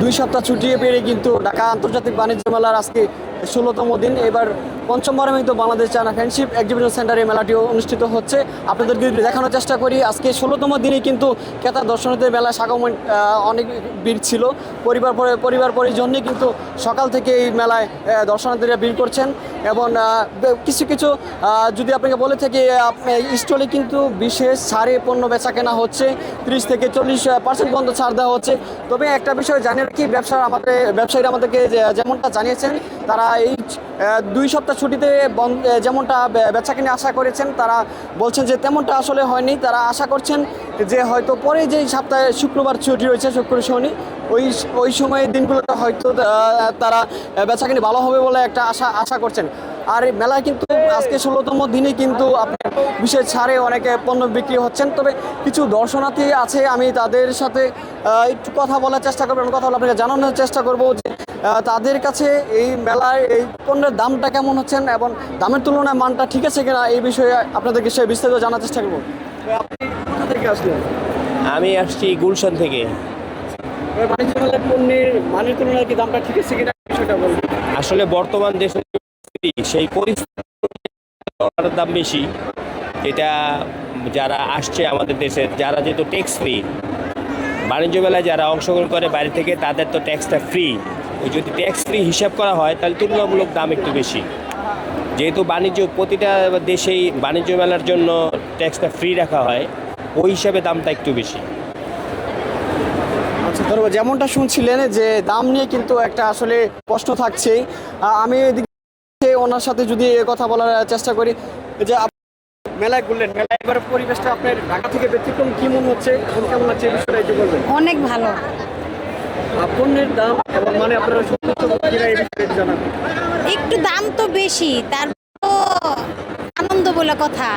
2 সপ্তাহ ছুটি পেরে কিন্তু ঢাকা আন্তর্জাতিক বাণিজ্য মেলার আজকে 16তম দিন। এবার পঞ্চমবারের মতো বাংলাদেশ চায়না ফ্রেন্ডশিপ এক্সিবিশন সেন্টারে মেলাটিও অনুষ্ঠিত হচ্ছে। আপনাদেরকে দেখানোর চেষ্টা করি আজকে 16তম দিনে কিন্তু ক্রেতা দর্শনার্থীদের মেলা আগমন অনেক ভিড় ছিল। পরিবার পরিজন্যই কিন্তু সকাল থেকে এই মেলায় দর্শনার্থীরা ভিড় করছেন এবং কিছু কিছু যদি আপনাকে বলে থাকি স্টলে কিন্তু বিশেষ ছাড়ে পণ্য বেচা কেনা হচ্ছে, 30 থেকে 40% পর্যন্ত ছাড় দেওয়া হচ্ছে। তবে একটা বিষয় জানি রাখি, ব্যবসায়ীরা আমাদেরকে যেমনটা জানিয়েছেন, তারা এই 2 সপ্তাহ ছুটিতে যেমনটা বেচা কিনে আশা করেছেন, তারা বলছেন যে তেমনটা আসলে হয়নি। তারা আশা করছেন যে হয়তো পরে যেই সপ্তাহে শুক্রবার ছুটি রয়েছে, শুক্র শনি, ওই সময়ের দিনগুলোতে হয়তো তারা বেচা কিনে ভালো হবে বলে একটা আশা করছেন। আর এই মেলায় কিন্তু আজকে 16তম দিনে কিন্তু আপনার বিশেষ ছাড়ে অনেকে পণ্য বিক্রি হচ্ছেন। তবে কিছু দর্শনার্থী আছে, আমি তাদের সাথে একটু কথা বলার চেষ্টা করবো, কথা বলে আপনাকে জানানোর চেষ্টা করবো যে তাদের কাছে এই মেলায় এই পণ্যের দামটা কেমন হচ্ছেন এবং দামের তুলনায় মানটা ঠিক আছে কিনা, এই বিষয়ে আপনাদেরকে সে বিস্তারিত জানার চেষ্টা করবো। আপনি কোথা থেকে আসলেন? আমি আসছি গুলশান থেকে। বাণিজ্য মেলার পণ্যের মানের তুলনায় কি দামটা ঠিক আছে কিনা বিষয়টা বলবেন। আসলে বর্তমান দেশের সেই পরিস্থিতির দাম বেশি। এটা যারা আসছে আমাদের দেশে, যারা যেহেতু ট্যাক্স ফ্রি, বাণিজ্য মেলায় যারা অংশগ্রহণ করে বাইরে থেকে, তাদের তো ট্যাক্সটা ফ্রি। ওই যদি ট্যাক্স ফ্রি হিসাব করা হয় তাহলে তুলনামূলক দাম একটু বেশি। যেহেতু প্রতিটা দেশেই বাণিজ্য মেলার জন্য ট্যাক্সটা ফ্রি রাখা হয়, ওই হিসাবে দামটা একটু বেশি। আচ্ছা, ধরো যেমনটা শুনছিলেন যে দাম নিয়ে কিন্তু একটা আসলে প্রশ্ন থাকছেই। আমি এদিকে ওনার সাথে যদি কথা বলার চেষ্টা করি যে মেলায় ঘুরলেন, মেলায় এবার পরিবেশটা আপনার ঢাকা থেকে ব্যতিক্রম কি মনে হচ্ছে এবং কেমন লাগছে এই বিষয়টা একটু বলবেন। অনেক ভালো। পণ্যের দাম এবং মানে আপনারা এই বিষয়ে জানাবেন। একটু দাম তো বেশি, তারপর আনন্দ বলে কথা।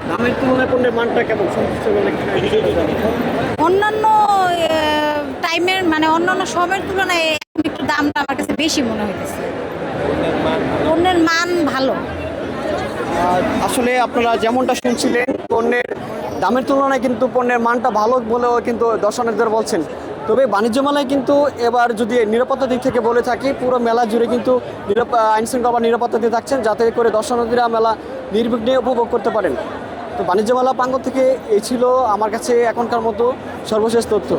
দামের তুলনায় পণ্যের মানটা কেমন, সন্তুষ্ট বলে অন্যান্য টাইমের মানে অন্যান্য সময়ের তুলনায় একটু দামটা আমার কাছে বেশি মনে হইতেছে। পণ্যের মান ভালো। আসলে আপনারা যেমনটা শুনছিলেন, পণ্যের দামের তুলনায় কিন্তু পণ্যের মানটা ভালো বলেও কিন্তু দর্শনার্থীরা বলছেন। তবে বাণিজ্য মেলায় কিন্তু এবার যদি নিরাপত্তার দিক থেকে বলে থাকি, পুরো মেলা জুড়ে কিন্তু আইনশৃঙ্খলা বা নিরাপত্তা দিয়ে থাকছেন, যাতে করে দর্শনার্থীরা মেলা নির্বিঘ্নে উপভোগ করতে পারেন। তো বাণিজ্য মেলা প্রাঙ্গণ থেকে এই ছিল আমার কাছে এখনকার মতো সর্বশেষ তথ্য।